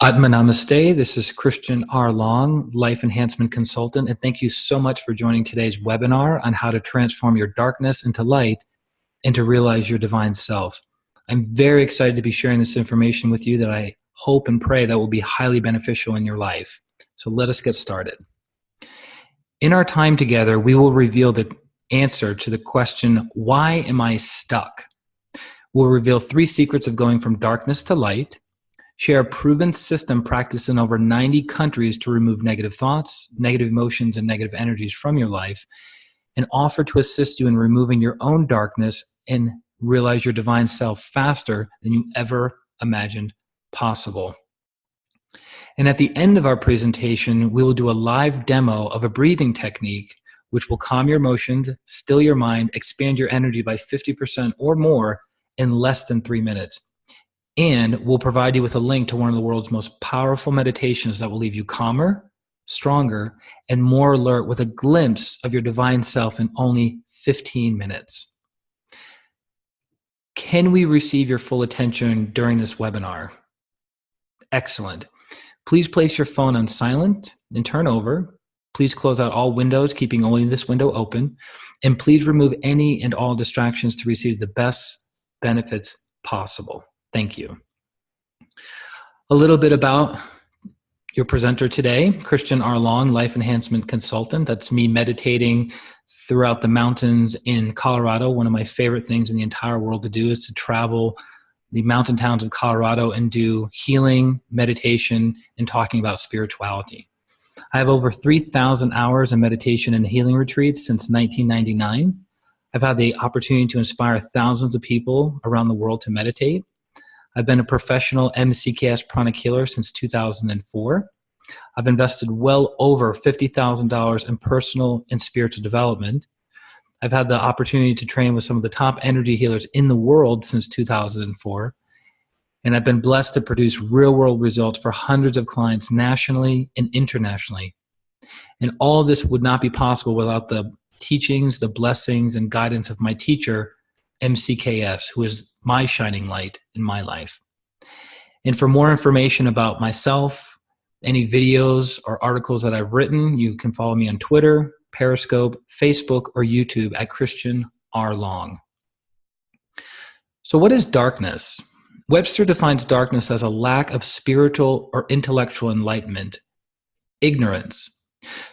Atma Namaste. This is Christian R. Long, Life Enhancement Consultant, and thank you so much for joining today's webinar on how to transform your darkness into light and to realize your divine self. I'm very excited to be sharing this information with you that I hope and pray that will be highly beneficial in your life. So let us get started. In our time together, we will reveal the answer to the question, why am I stuck? We'll reveal 3 secrets of going from darkness to light, share a proven system practiced in over 90 countries to remove negative thoughts, negative emotions, and negative energies from your life, and offer to assist you in removing your own darkness and realize your divine self faster than you ever imagined possible. And at the end of our presentation, we will do a live demo of a breathing technique which will calm your emotions, still your mind, expand your energy by 50% or more in less than 3 minutes. And we'll provide you with a link to one of the world's most powerful meditations that will leave you calmer, stronger, and more alert with a glimpse of your divine self in only 15 minutes. Can we receive your full attention during this webinar? Excellent. Please place your phone on silent and turn over. Please close out all windows, keeping only this window open. And please remove any and all distractions to receive the best benefits possible. Thank you. A little bit about your presenter today, Christian R. Long, Life Enhancement Consultant. That's me meditating throughout the mountains in Colorado. One of my favorite things in the entire world to do is to travel the mountain towns of Colorado and do healing, meditation, and talking about spirituality. I have over 3,000 hours of meditation and healing retreats since 1999. I've had the opportunity to inspire thousands of people around the world to meditate. I've been a professional MCKS pranic healer since 2004. I've invested well over $50,000 in personal and spiritual development. I've had the opportunity to train with some of the top energy healers in the world since 2004. And I've been blessed to produce real-world results for hundreds of clients nationally and internationally. And all of this would not be possible without the teachings, the blessings, and guidance of my teacher, MCKS, who is my shining light in my life. And for more information about myself, any videos or articles that I've written, you can follow me on Twitter, Periscope, Facebook, or YouTube at Christian R. Long. So what is darkness? Webster defines darkness as a lack of spiritual or intellectual enlightenment, ignorance.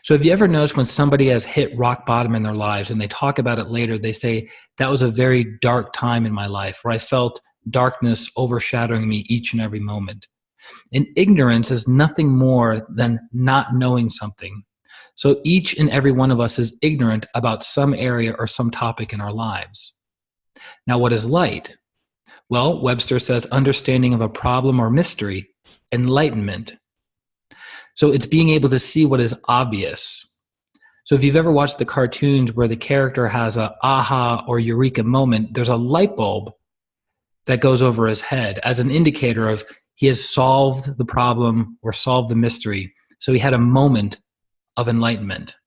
So have you ever noticed when somebody has hit rock bottom in their lives and they talk about it later, they say, that was a very dark time in my life where I felt darkness overshadowing me each and every moment. And ignorance is nothing more than not knowing something. So each and every one of us is ignorant about some area or some topic in our lives. Now, what is light? Well, Webster says understanding of a problem or mystery, enlightenment. So it's being able to see what is obvious. So if you've ever watched the cartoons where the character has a aha or eureka moment, there's a light bulb that goes over his head as an indicator of he has solved the problem or solved the mystery. So he had a moment of enlightenment.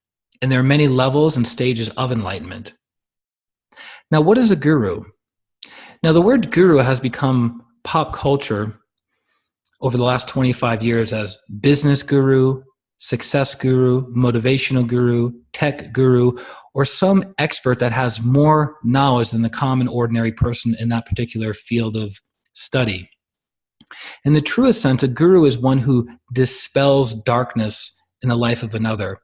And there are many levels and stages of enlightenment. Now, what is a guru? Now, the word guru has become pop culture over the last 25 years as business guru, success guru, motivational guru, tech guru, or some expert that has more knowledge than the common ordinary person in that particular field of study. In the truest sense, a guru is one who dispels darkness in the life of another,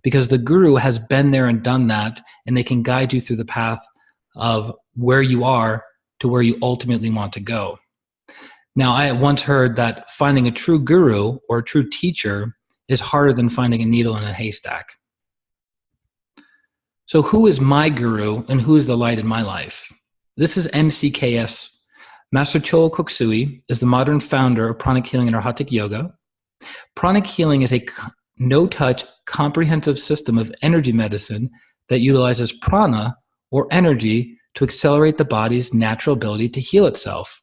because the guru has been there and done that, and they can guide you through the path of where you are to where you ultimately want to go. Now, I once heard that finding a true guru or a true teacher is harder than finding a needle in a haystack. So who is my guru and who is the light in my life? This is MCKS. Master Choa Kok Sui is the modern founder of Pranic Healing and Arhatic Yoga. Pranic Healing is a no-touch, comprehensive system of energy medicine that utilizes prana, or energy, to accelerate the body's natural ability to heal itself,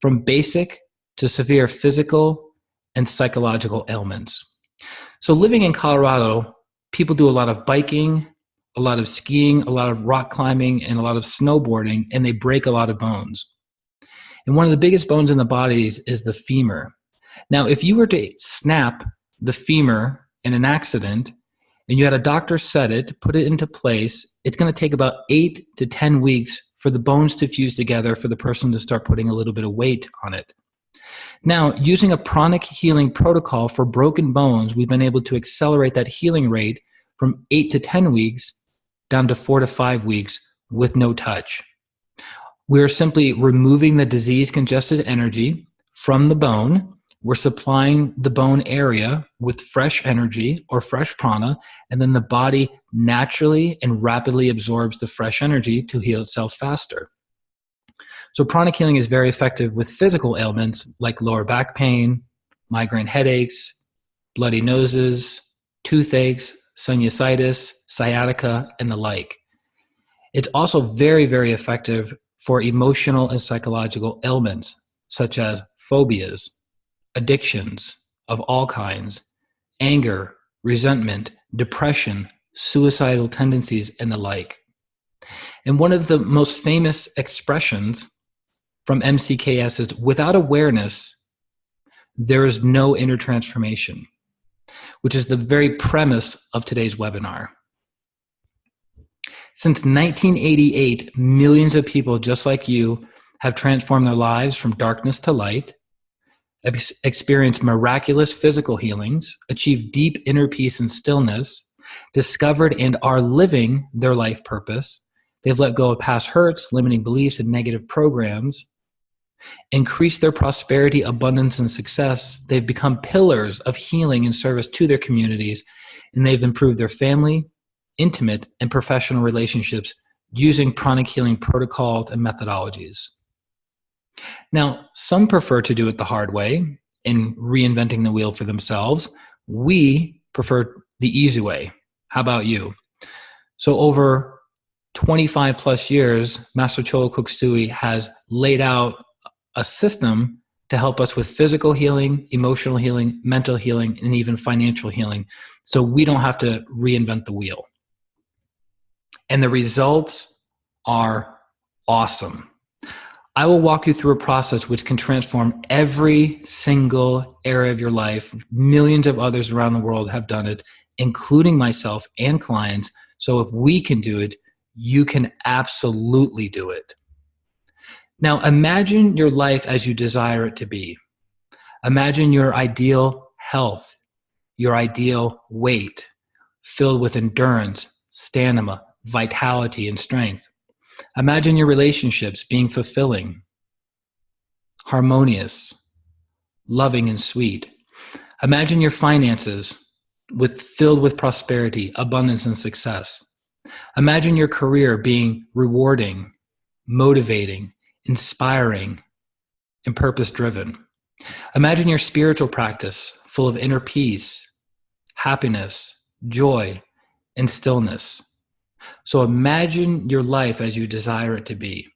from basic to severe physical and psychological ailments. So living in Colorado, people do a lot of biking, a lot of skiing, a lot of rock climbing, and a lot of snowboarding, and they break a lot of bones. And one of the biggest bones in the body is the femur. Now, if you were to snap the femur in an accident and you had a doctor set it, put it into place, it's going to take about 8 to 10 weeks for the bones to fuse together, for the person to start putting a little bit of weight on it. Now, using a pranic healing protocol for broken bones, we've been able to accelerate that healing rate from 8 to 10 weeks down to 4 to 5 weeks with no touch. We're simply removing the disease-congested energy from the bone. We're supplying the bone area with fresh energy or fresh prana, and then the body naturally and rapidly absorbs the fresh energy to heal itself faster. So pranic healing is very effective with physical ailments like lower back pain, migraine headaches, bloody noses, toothaches, sinusitis, sciatica, and the like. It's also very, very effective for emotional and psychological ailments such as phobias, addictions of all kinds, anger, resentment, depression, suicidal tendencies, and the like. And one of the most famous expressions from MCKS is, without awareness, there is no inner transformation, which is the very premise of today's webinar. Since 1988, millions of people just like you have transformed their lives from darkness to light, have experienced miraculous physical healings, achieved deep inner peace and stillness, discovered and are living their life purpose. They've let go of past hurts, limiting beliefs, and negative programs, increased their prosperity, abundance, and success. They've become pillars of healing and service to their communities, and they've improved their family, intimate, and professional relationships using pranic healing protocols and methodologies. Now, some prefer to do it the hard way in reinventing the wheel for themselves. We prefer the easy way. How about you? So over 25 plus years, Master Chola Kukçu has laid out a system to help us with physical healing, emotional healing, mental healing, and even financial healing, so we don't have to reinvent the wheel. And the results are awesome. I will walk you through a process which can transform every single area of your life. Millions of others around the world have done it, including myself and clients. So if we can do it, you can absolutely do it. Now, imagine your life as you desire it to be. Imagine your ideal health, your ideal weight, filled with endurance, stamina, vitality, and strength. Imagine your relationships being fulfilling, harmonious, loving, and sweet. Imagine your finances filled with prosperity, abundance, and success. Imagine your career being rewarding, motivating, inspiring, and purpose-driven. Imagine your spiritual practice full of inner peace, happiness, joy, and stillness. So imagine your life as you desire it to be.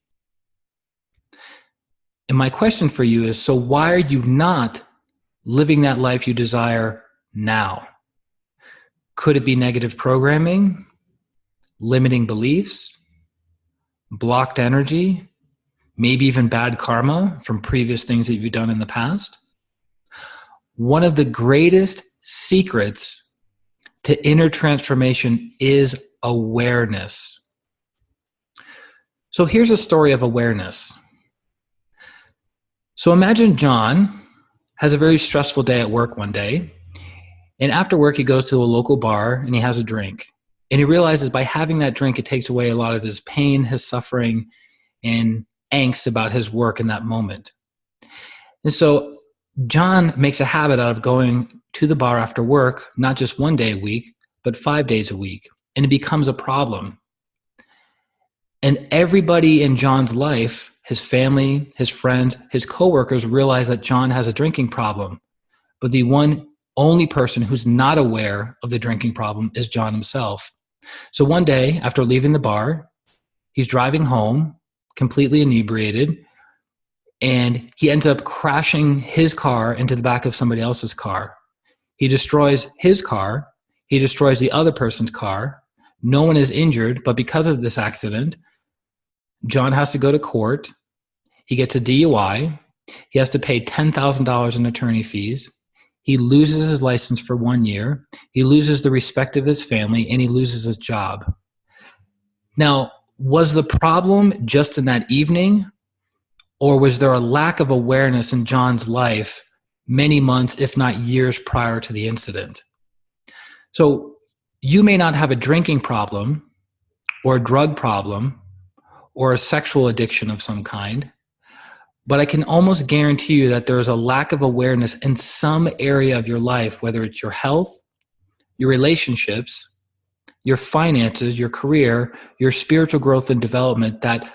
And my question for you is, so why are you not living that life you desire now? Could it be negative programming, limiting beliefs, blocked energy, maybe even bad karma from previous things that you've done in the past? One of the greatest secrets to inner transformation is awareness. So here's a story of awareness. So imagine John has a very stressful day at work one day, and after work he goes to a local bar and he has a drink. And he realizes by having that drink, it takes away a lot of his pain, his suffering, and angst about his work in that moment. And so John makes a habit out of going to the bar after work, not just one day a week, but 5 days a week. And it becomes a problem. And everybody in John's life, his family, his friends, his coworkers, realize that John has a drinking problem. But the one only person who's not aware of the drinking problem is John himself. So one day, after leaving the bar, he's driving home, completely inebriated, and he ends up crashing his car into the back of somebody else's car. He destroys his car. He destroys the other person's car. No one is injured, but because of this accident, John has to go to court. He gets a DUI. He has to pay $10,000 in attorney fees. He loses his license for 1 year. He loses the respect of his family, and he loses his job. Now, was the problem just in that evening, or was there a lack of awareness in John's life many months, if not years, prior to the incident? So you may not have a drinking problem or a drug problem or a sexual addiction of some kind, but I can almost guarantee you that there is a lack of awareness in some area of your life, whether it's your health, your relationships, your finances, your career, your spiritual growth and development, that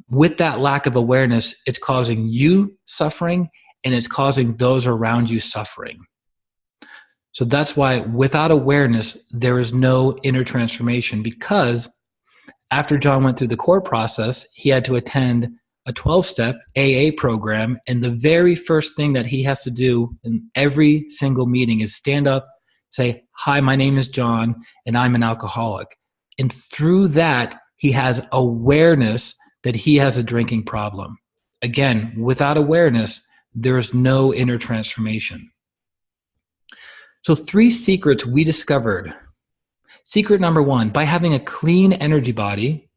with that lack of awareness, it's causing you suffering and it's causing those around you suffering. So that's why without awareness, there is no inner transformation, because after John went through the court process, he had to attend a 12-step AA program, and the very first thing that he has to do in every single meeting is stand up, say, "Hi, my name is John, and I'm an alcoholic." And through that, he has awareness that he has a drinking problem. Again, without awareness, there's no inner transformation. So 3 secrets we discovered. Secret number 1, by having a clean energy body,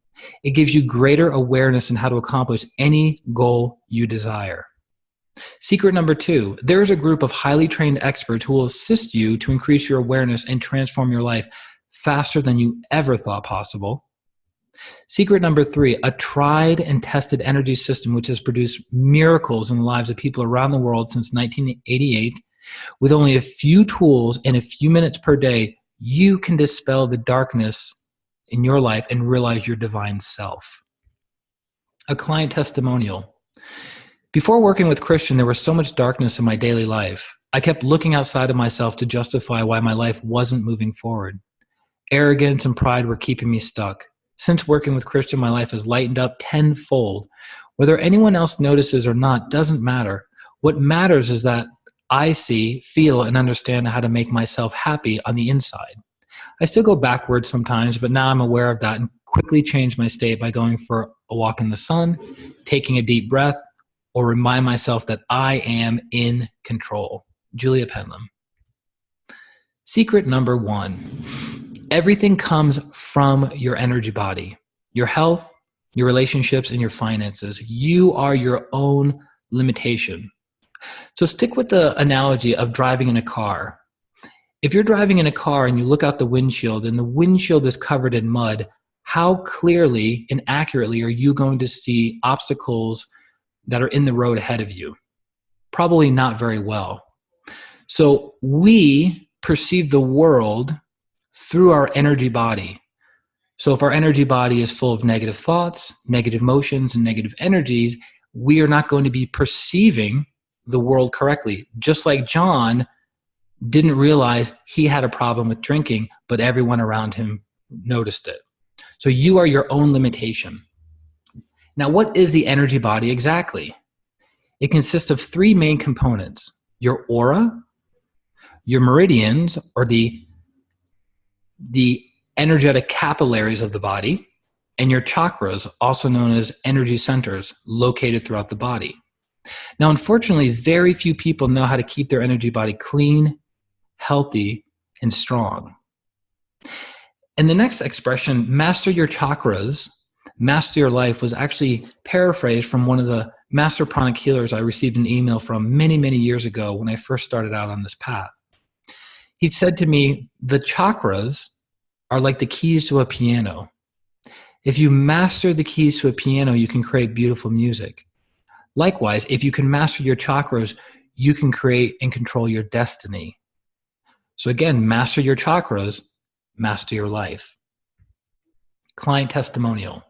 it gives you greater awareness in how to accomplish any goal you desire. Secret number 2, there is a group of highly trained experts who will assist you to increase your awareness and transform your life faster than you ever thought possible. Secret number 3, a tried and tested energy system which has produced miracles in the lives of people around the world since 1988. With only a few tools and a few minutes per day, you can dispel the darkness in your life and realize your divine self. A client testimonial. Before working with Christian, there was so much darkness in my daily life. I kept looking outside of myself to justify why my life wasn't moving forward. Arrogance and pride were keeping me stuck. Since working with Christian, my life has lightened up tenfold. Whether anyone else notices or not doesn't matter. What matters is that I see, feel, and understand how to make myself happy on the inside. I still go backwards sometimes, but now I'm aware of that and quickly change my state by going for a walk in the sun, taking a deep breath, or remind myself that I am in control. Julia Penlam. Secret number 1, everything comes from your energy body, your health, your relationships, and your finances. You are your own limitation. So stick with the analogy of driving in a car. If you're driving in a car and you look out the windshield and the windshield is covered in mud, how clearly and accurately are you going to see obstacles that are in the road ahead of you? Probably not very well. So we perceive the world through our energy body. So if our energy body is full of negative thoughts, negative emotions, and negative energies, we are not going to be perceiving the world correctly. Just like John didn't realize he had a problem with drinking, but everyone around him noticed it. So you are your own limitation. Now, what is the energy body exactly? It consists of 3 main components: your aura, your meridians, or the energetic capillaries of the body, and your chakras, also known as energy centers, located throughout the body. Now, unfortunately, very few people know how to keep their energy body clean, healthy, and strong. And the next expression, master your chakras, master your life, was actually paraphrased from one of the master pranic healers I received an email from many, many years ago when I first started out on this path. He said to me, the chakras are like the keys to a piano. If you master the keys to a piano, you can create beautiful music. Likewise, if you can master your chakras, you can create and control your destiny. So again, master your chakras, master your life. Client testimonial.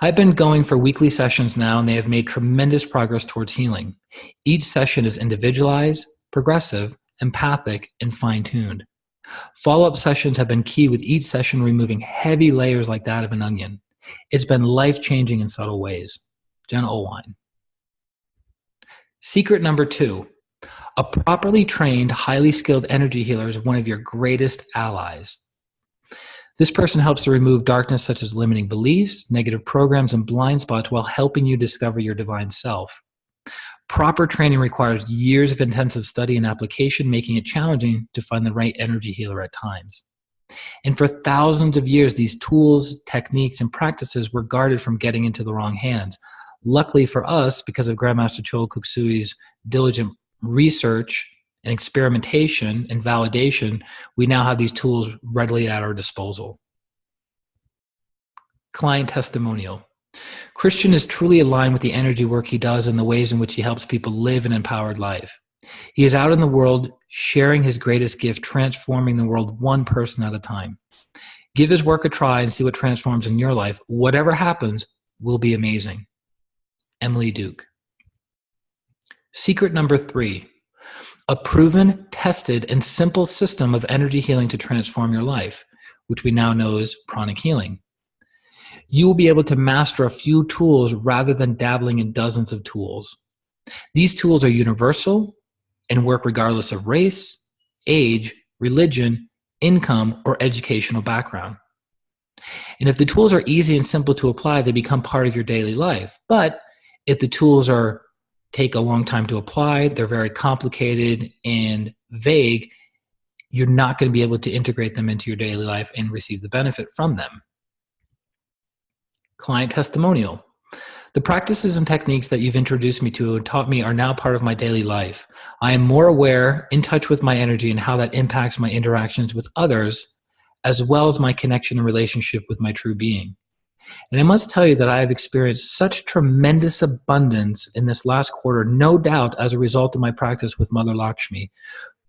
I've been going for weekly sessions now, and they have made tremendous progress towards healing. Each session is individualized, progressive, empathic, and fine-tuned. Follow-up sessions have been key, with each session removing heavy layers like that of an onion. It's been life-changing in subtle ways. Jen Olwine. Secret number 2, a properly trained, highly skilled energy healer is one of your greatest allies. This person helps to remove darkness such as limiting beliefs, negative programs, and blind spots while helping you discover your divine self. Proper training requires years of intensive study and application, making it challenging to find the right energy healer at times. And for thousands of years, these tools, techniques, and practices were guarded from getting into the wrong hands. Luckily for us, because of Grandmaster Chola Kuksui's diligent research and experimentation and validation, we now have these tools readily at our disposal. Client testimonial. Christian is truly aligned with the energy work he does and the ways in which he helps people live an empowered life. He is out in the world sharing his greatest gift, transforming the world one person at a time. Give his work a try and see what transforms in your life. Whatever happens will be amazing. Emily Duke. Secret number 3, a proven, tested, and simple system of energy healing to transform your life, which we now know as pranic healing. You will be able to master a few tools rather than dabbling in dozens of tools. These tools are universal and work regardless of race, age, religion, income, or educational background. And if the tools are easy and simple to apply, they become part of your daily life. But if the tools take a long time to apply, they're very complicated and vague, you're not going to be able to integrate them into your daily life and receive the benefit from them. Client testimonial. The practices and techniques that you've introduced me to and taught me are now part of my daily life. I am more aware, in touch with my energy and how that impacts my interactions with others, as well as my connection and relationship with my true being. And I must tell you that I have experienced such tremendous abundance in this last quarter, no doubt as a result of my practice with Mother Lakshmi.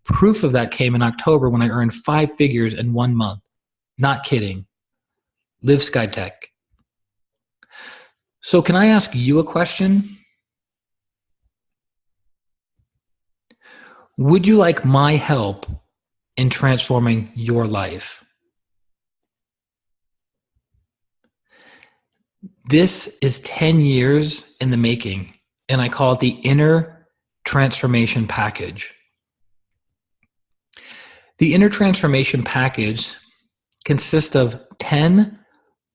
Proof of that came in October when I earned 5 figures in 1 month. Not kidding. Live SkyTech. So can I ask you a question? Would you like my help in transforming your life? This is 10 years in the making, and I call it the Inner Transformation Package. The Inner Transformation Package consists of 10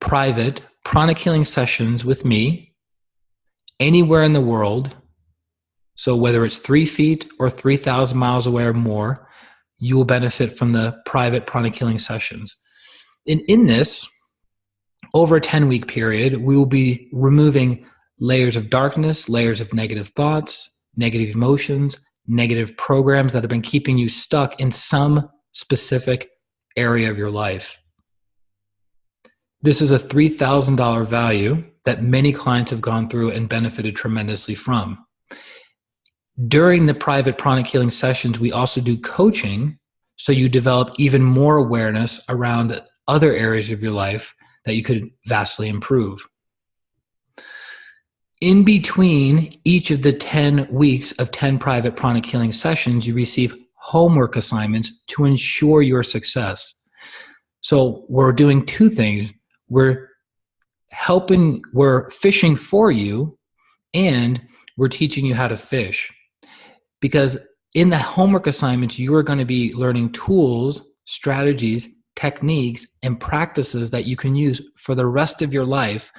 private pranic healing sessions with me anywhere in the world. So whether it's 3 feet or 3,000 miles away or more, you will benefit from the private pranic healing sessions. And in this, over a 10-week period, we will be removing layers of darkness, layers of negative thoughts, negative emotions, negative programs that have been keeping you stuck in some specific area of your life. This is a $3,000 value that many clients have gone through and benefited tremendously from. During the private pranic healing sessions, we also do coaching, so you develop even more awareness around other areas of your life that you could vastly improve. In between each of the 10 weeks of 10 private pranic healing sessions, you receive homework assignments to ensure your success. So we're doing 2 things. We're fishing for you, and we're teaching you how to fish. Because in the homework assignments, you are going to be learning tools, strategies, techniques, and practices that you can use for the rest of your life,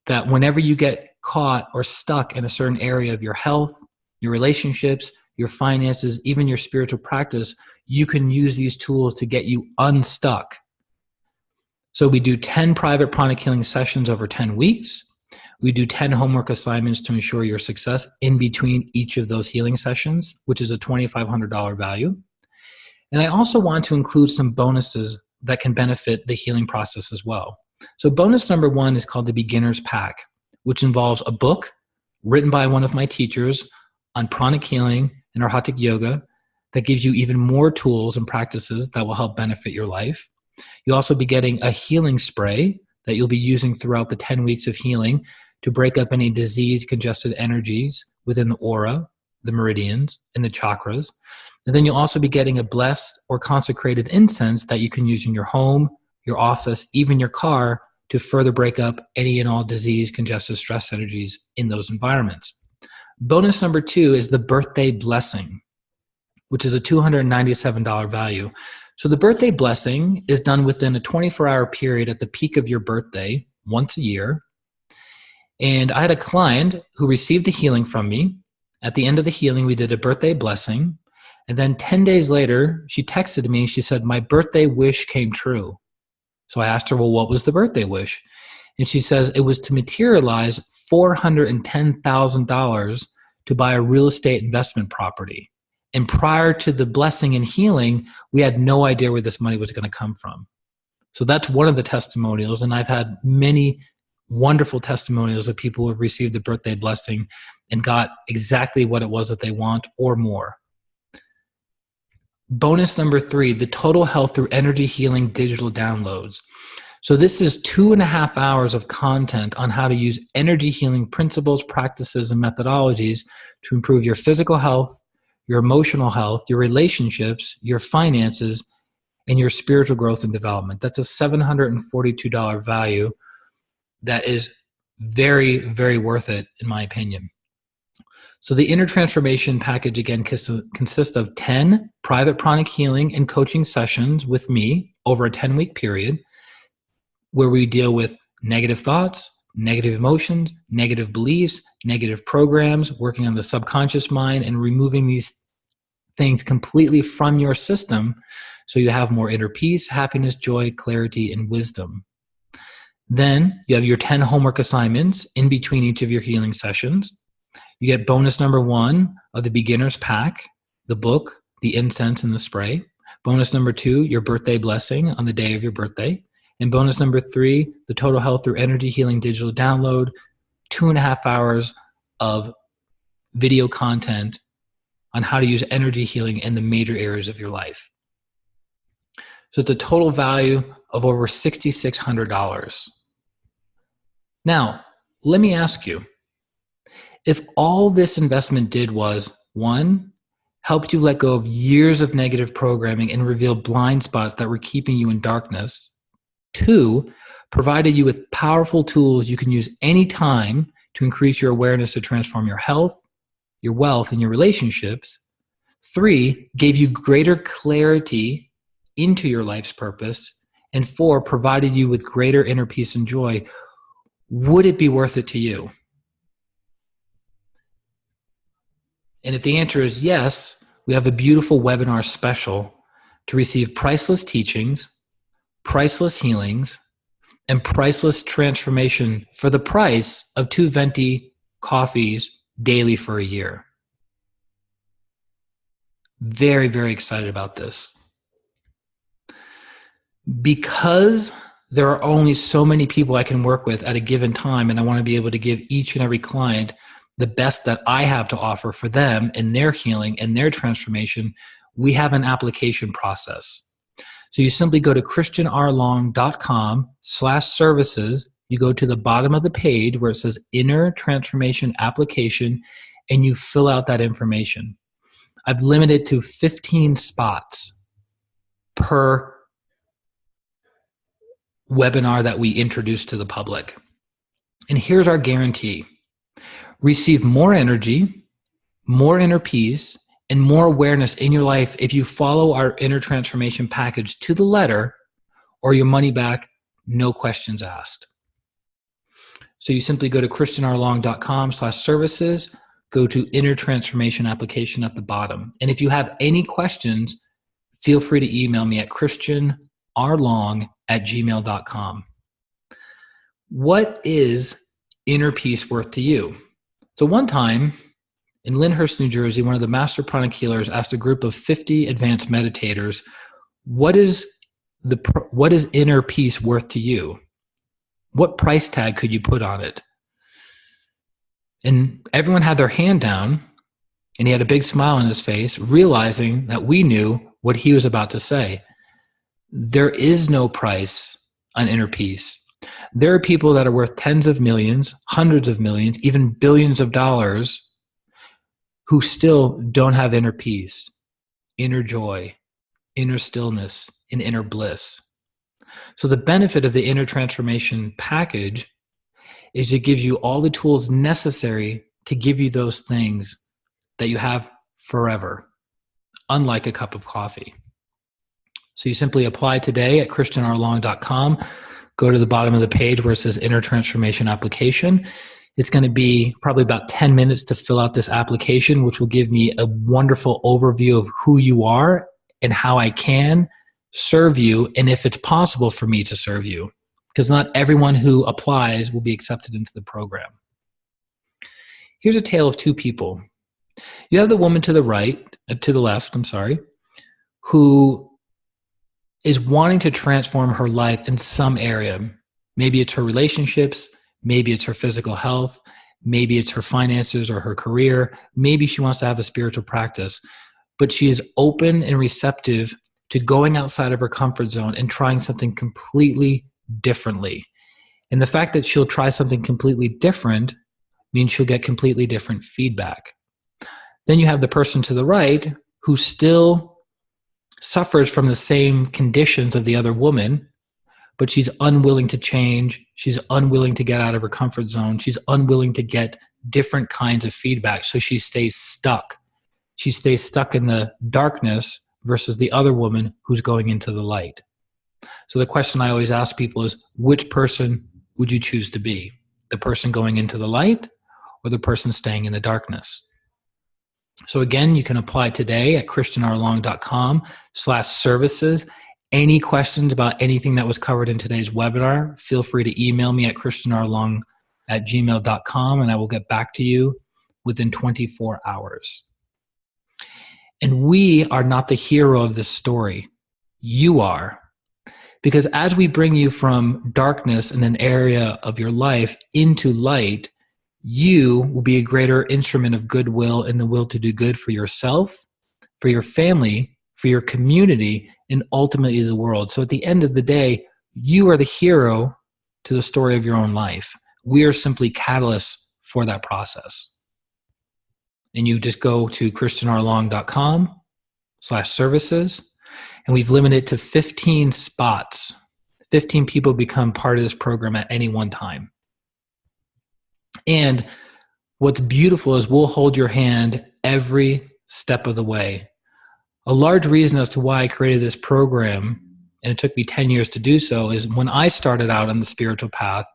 that whenever you get caught or stuck in a certain area of your health, your relationships, your finances, even your spiritual practice, you can use these tools to get you unstuck. So we do 10 private pranic healing sessions over 10 weeks. We do 10 homework assignments to ensure your success in between each of those healing sessions, which is a $2,500 value. And I also want to include some bonuses that can benefit the healing process as well. So bonus number 1 is called the Beginner's Pack, which involves a book written by one of my teachers on pranic healing and Arhatic yoga that gives you even more tools and practices that will help benefit your life. You'll also be getting a healing spray that you'll be using throughout the 10 weeks of healing to break up any disease, congested energies within the aura, the meridians, and the chakras. And then you'll also be getting a blessed or consecrated incense that you can use in your home, your office, even your car, to further break up any and all disease, congested stress energies in those environments. Bonus number 2 is the Birthday Blessing, which is a $297 value. So the birthday blessing is done within a 24-hour period at the peak of your birthday, once a year. And I had a client who received the healing from me, At the end of the healing, we did a birthday blessing. And then 10 days later, she texted me. She said, my birthday wish came true. So I asked her, well, what was the birthday wish? And she says it was to materialize $410,000 to buy a real estate investment property. And prior to the blessing and healing, we had no idea where this money was going to come from. So that's one of the testimonials. And I've had many wonderful testimonials of people who have received the birthday blessing and got exactly what it was that they want or more. Bonus number 3, the Total Health Through Energy Healing digital downloads. So this is 2.5 hours of content on how to use energy healing principles, practices, and methodologies to improve your physical health, your emotional health, your relationships, your finances, and your spiritual growth and development. That's a $742 value that is very, very worth it, in my opinion. So the Inner Transformation package, again, consists of 10 private pranic healing and coaching sessions with me over a 10-week period where we deal with negative thoughts, negative emotions, negative beliefs, negative programs, working on the subconscious mind and removing these things completely from your system so you have more inner peace, happiness, joy, clarity, and wisdom. Then you have your 10 homework assignments in between each of your healing sessions. You get bonus number 1 of the beginner's pack, the book, the incense, and the spray. Bonus number 2, your birthday blessing on the day of your birthday. And bonus number 3, the Total Health Through Energy Healing digital download, 2.5 hours of video content on how to use energy healing in the major areas of your life. So it's a total value of over $6,600. Now, let me ask you, if all this investment did was, 1, helped you let go of years of negative programming and reveal blind spots that were keeping you in darkness, 2, provided you with powerful tools you can use anytime to increase your awareness to transform your health, your wealth, and your relationships, 3, gave you greater clarity into your life's purpose, and 4, provided you with greater inner peace and joy, would it be worth it to you? And if the answer is yes, we have a beautiful webinar special to receive priceless teachings, priceless healings, and priceless transformation for the price of 2 venti coffees daily for a year. Very, very excited about this. Because there are only so many people I can work with at a given time, and I want to be able to give each and every client the best that I have to offer for them in their healing and their transformation, we have an application process. So you simply go to christianrlong.com/services. You go to the bottom of the page where it says Inner Transformation Application, and you fill out that information. I've limited to 15 spots per webinar that we introduce to the public. And here's our guarantee. Receive more energy, more inner peace, and more awareness in your life if you follow our Inner Transformation package to the letter, or your money back, no questions asked. So you simply go to christianrlong.com/services, go to Inner Transformation Application at the bottom. And if you have any questions, feel free to email me at christianrlong@gmail.com. What is inner peace worth to you? So one time in Lyndhurst, New Jersey, one of the master pranic healers asked a group of 50 advanced meditators, what is inner peace worth to you? What price tag could you put on it? And everyone had their hand down, and he had a big smile on his face, realizing that we knew what he was about to say. There is no price on inner peace. There are people that are worth tens of millions, hundreds of millions, even billions of dollars who still don't have inner peace, inner joy, inner stillness, and inner bliss. So the benefit of the Inner Transformation package is it gives you all the tools necessary to give you those things that you have forever, unlike a cup of coffee. So you simply apply today at christianrlong.com. Go to the bottom of the page where it says Inner Transformation Application, It's going to be probably about 10 minutes to fill out this application, which will give me a wonderful overview of who you are and how I can serve you, and if it's possible for me to serve you, because not everyone who applies will be accepted into the program. Here's a tale of two people. You have the woman to the left, who is wanting to transform her life in some area. Maybe it's her relationships, maybe it's her physical health, maybe it's her finances or her career, maybe she wants to have a spiritual practice, but she is open and receptive to going outside of her comfort zone and trying something completely differently. And the fact that she'll try something completely different means she'll get completely different feedback. Then you have the person to the right who still suffers from the same conditions of the other woman, but she's unwilling to change. She's unwilling to get out of her comfort zone. She's unwilling to get different kinds of feedback. So she stays stuck. She stays stuck in the darkness versus the other woman who's going into the light. So the question I always ask people is, which person would you choose to be? The person going into the light or the person staying in the darkness? So again, you can apply today at christianrlong.com/services. Any questions about anything that was covered in today's webinar, feel free to email me at christianrlong@gmail.com, and I will get back to you within 24 hours. And we are not the hero of this story. You are. Because as we bring you from darkness in an area of your life into light, you will be a greater instrument of goodwill and the will to do good for yourself, for your family, for your community, and ultimately the world. So at the end of the day, you are the hero to the story of your own life. We are simply catalysts for that process. And you just go to christianrlong.com/services, and we've limited it to 15 spots. 15 people become part of this program at any one time. And what's beautiful is we'll hold your hand every step of the way. A large reason as to why I created this program, and it took me 10 years to do so, is when I started out on the spiritual path,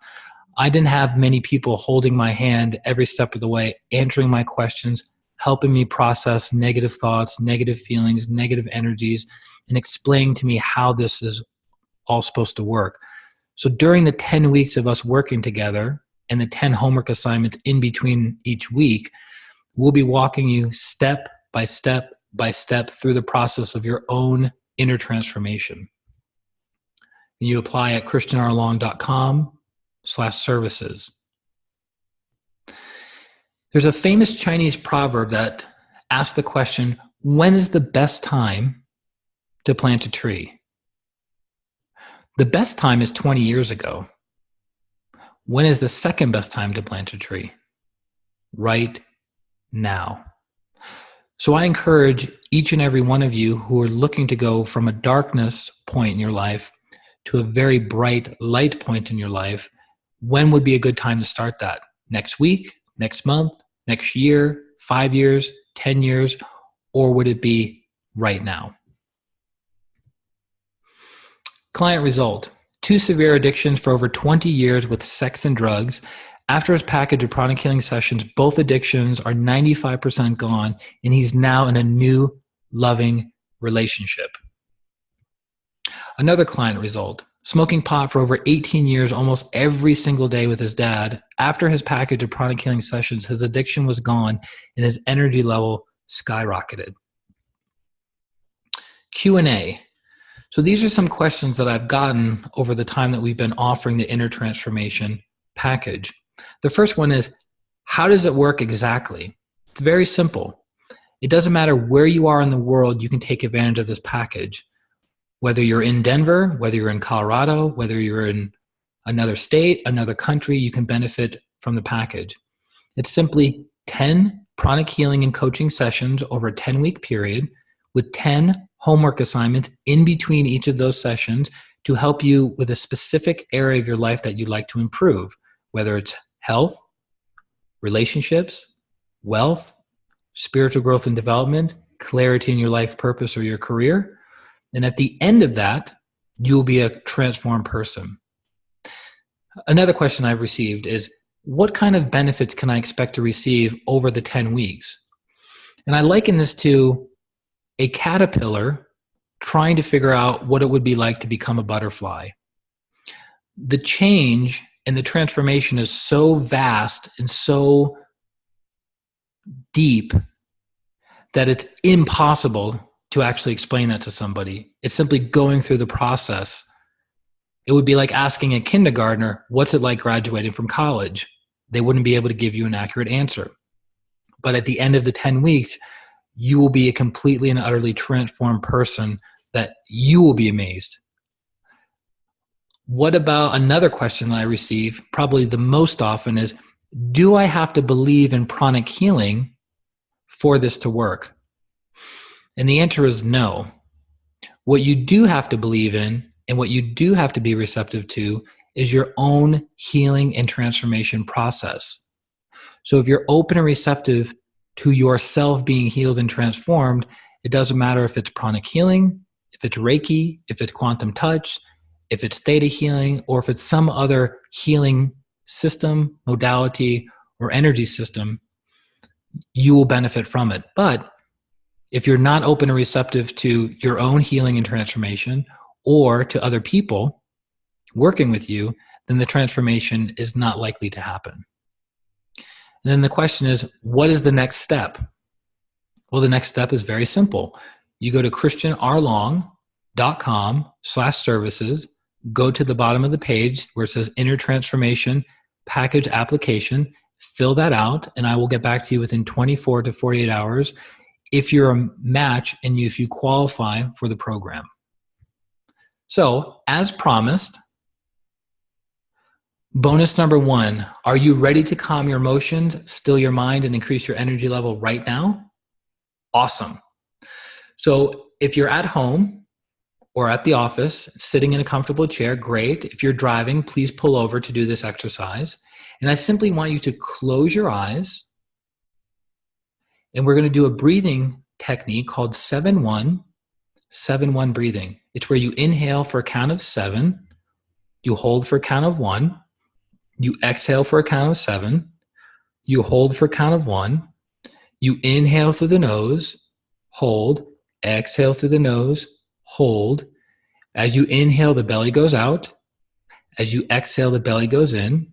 I didn't have many people holding my hand every step of the way, answering my questions, helping me process negative thoughts, negative feelings, negative energies, and explaining to me how this is all supposed to work. So during the 10 weeks of us working together and the 10 homework assignments in between each week, we'll be walking you step by step by step through the process of your own inner transformation. And you apply at christianrlong.com/services. There's a famous Chinese proverb that asks the question, when is the best time to plant a tree? The best time is 20 years ago. When is the second best time to plant a tree? Right now. So I encourage each and every one of you who are looking to go from a darkness point in your life to a very bright light point in your life, when would be a good time to start that? Next week, next month, next year, 5 years, 10 years, or would it be right now? Client result: 2 severe addictions for over 20 years with sex and drugs. After his package of pranic healing sessions, both addictions are 95% gone, and he's now in a new, loving relationship. Another client result: smoking pot for over 18 years, almost every single day with his dad. After his package of pranic healing sessions, his addiction was gone, and his energy level skyrocketed. Q&A. So these are some questions that I've gotten over the time that we've been offering the Inner Transformation package. The first one is, how does it work exactly? It's very simple. It doesn't matter where you are in the world, you can take advantage of this package. Whether you're in Denver, whether you're in Colorado, whether you're in another state, another country, you can benefit from the package. It's simply 10 pranic healing and coaching sessions over a 10-week period with 10 homework assignments in between each of those sessions to help you with a specific area of your life that you'd like to improve, whether it's health, relationships, wealth, spiritual growth and development, clarity in your life purpose or your career. And at the end of that, you'll be a transformed person. Another question I've received is, what kind of benefits can I expect to receive over the 10 weeks? And I liken this to a caterpillar trying to figure out what it would be like to become a butterfly. The change and the transformation is so vast and so deep that it's impossible to actually explain that to somebody. It's simply going through the process. It would be like asking a kindergartner, what's it like graduating from college? They wouldn't be able to give you an accurate answer. But at the end of the 10 weeks, you will be a completely and utterly transformed person that you will be amazed. What about another question that I receive probably the most often is, do I have to believe in pranic healing for this to work? And the answer is no. What you do have to believe in and what you do have to be receptive to is your own healing and transformation process. So if you're open and receptive to yourself being healed and transformed, it doesn't matter if it's pranic healing, if it's Reiki, if it's quantum touch, if it's theta healing, or if it's some other healing system, modality, or energy system, you will benefit from it. But if you're not open and receptive to your own healing and transformation or to other people working with you, then the transformation is not likely to happen. And then the question is, what is the next step? Well, the next step is very simple. You go to christianrlong.com/services, go to the bottom of the page where it says Inner Transformation Package Application, fill that out, and I will get back to you within 24 to 48 hours if you're a match and if you qualify for the program. So, as promised, bonus number 1, are you ready to calm your emotions, still your mind, and increase your energy level right now? Awesome. So if you're at home or at the office, sitting in a comfortable chair, great. If you're driving, please pull over to do this exercise. And I simply want you to close your eyes, and we're going to do a breathing technique called 7-1 breathing. It's where you inhale for a count of 7, you hold for a count of 1, you exhale for a count of 7, you hold for a count of 1, you inhale through the nose, hold, exhale through the nose, hold. As you inhale, the belly goes out. As you exhale, the belly goes in.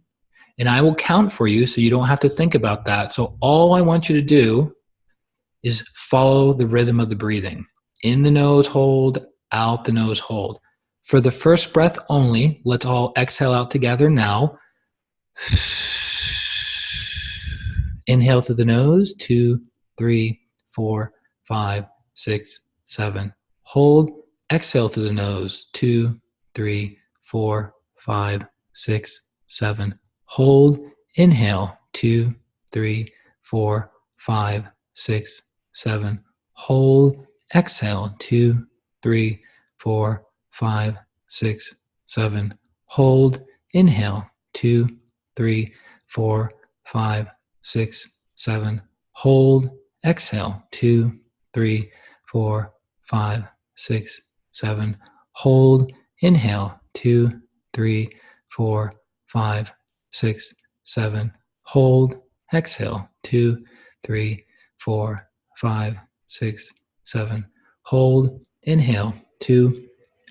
And I will count for you so you don't have to think about that. So all I want you to do is follow the rhythm of the breathing. In the nose, hold, out the nose, hold. For the first breath only, let's all exhale out together now. Inhale through the nose, 2, 3, 4, 5, 6, 7. Hold, exhale through the nose, 2, 3, 4, 5, 6, 7. Hold, inhale, 2, 3, 4, 5, 6, 7. Hold, exhale, 2, 3, 4, 5, 6, 7. Hold, inhale, 2, 3, 4, 5, 6, 7. Hold, exhale, 2, 3, 4, 5, 6, 7. Hold, inhale, 2, 3, 4, 5, 6, 7. Hold, exhale, 2, 3, 4, 5, 6, 7. Hold, inhale, 2,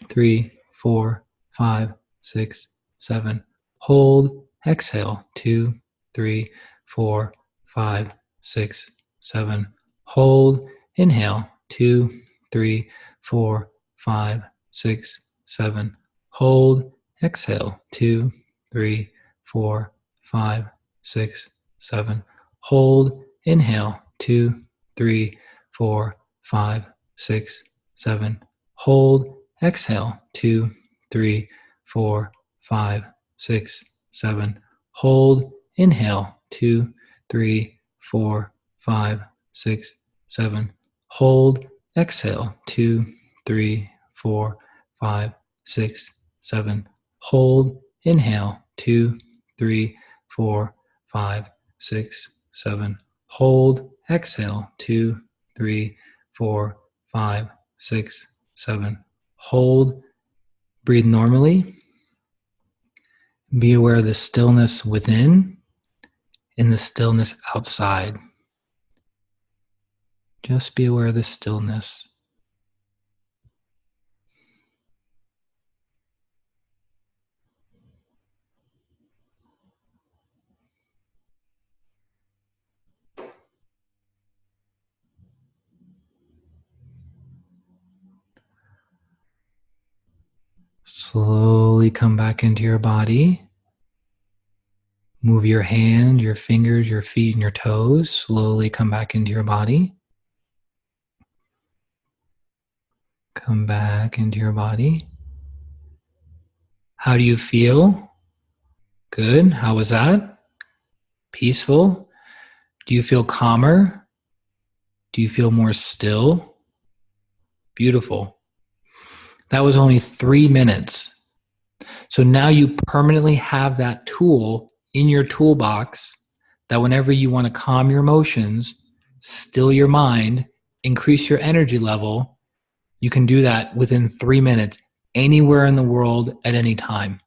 3, 4, 5, 6, 7. Hold, exhale, 2, 3, 4, 5, 6, 7. Hold, inhale, 2, 3, 4, 5, 6, 7. Hold, exhale, 2, 3, 4, 5, 6, 7. Hold, inhale, 2, 3, 4, 5, 6, 7. Hold, exhale, 2, 3, 4, 5, 6, 7. Hold, inhale, 2, 3, 4, 5, 6, 7. Hold, exhale, 2, 3, 4, 5, 6, 7. Hold, inhale, 2, 3, 4, 5, 6, 7. Hold, exhale, 2, 3, 4, 5, 6, 7. Hold, breathe normally. Be aware of the stillness within in the stillness outside. Just be aware of the stillness. Slowly come back into your body. Move your hand, your fingers, your feet, and your toes. Slowly come back into your body. Come back into your body. How do you feel? Good. How was that? Peaceful? Do you feel calmer? Do you feel more still? Beautiful. That was only 3 minutes. So now you permanently have that tool in your toolbox that whenever you want to calm your emotions, still your mind, increase your energy level, you can do that within 3 minutes anywhere in the world at any time.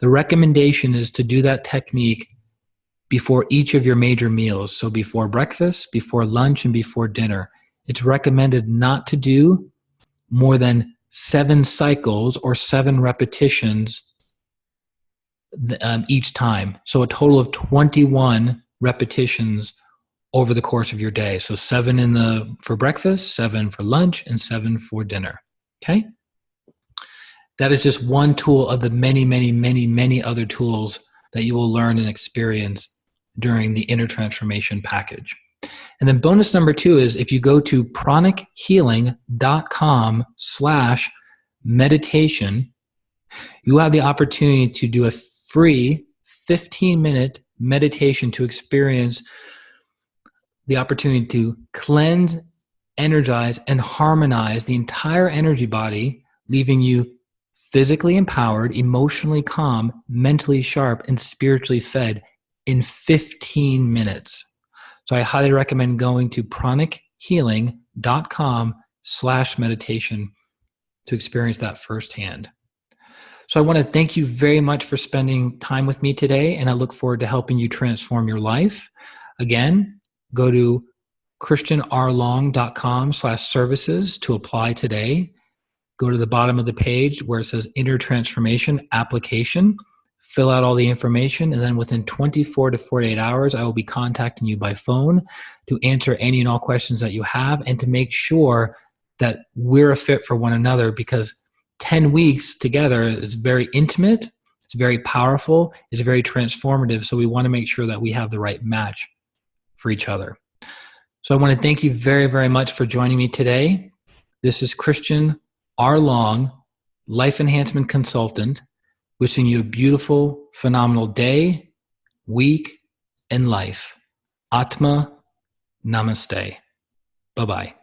The recommendation is to do that technique before each of your major meals. So before breakfast, before lunch, and before dinner. It's recommended not to do more than 7 cycles or 7 repetitions each time. So a total of 21 repetitions over the course of your day. So 7 for breakfast, 7 for lunch, and 7 for dinner. Okay? That is just one tool of the many, many, many, many other tools that you will learn and experience during the Inner Transformation package. And then bonus number 2 is if you go to pranichealing.com/meditation, you have the opportunity to do a free 15-minute meditation to experience the opportunity to cleanse, energize, and harmonize the entire energy body, leaving you physically empowered, emotionally calm, mentally sharp, and spiritually fed in 15 minutes. So I highly recommend going to pranichealing.com/meditation to experience that firsthand. So I want to thank you very much for spending time with me today, and I look forward to helping you transform your life. Again, go to christianrlong.com/services to apply today. Go to the bottom of the page where it says Inner Transformation Application. Fill out all the information, and then within 24 to 48 hours, I will be contacting you by phone to answer any and all questions that you have and to make sure that we're a fit for one another, because 10 weeks together is very intimate, it's very powerful, it's very transformative, so we want to make sure that we have the right match for each other. So I want to thank you very, very much for joining me today. This is Christian R. Long, Life Enhancement Consultant, wishing you a beautiful, phenomenal day, week, and life. Atma Namaste. Bye-bye.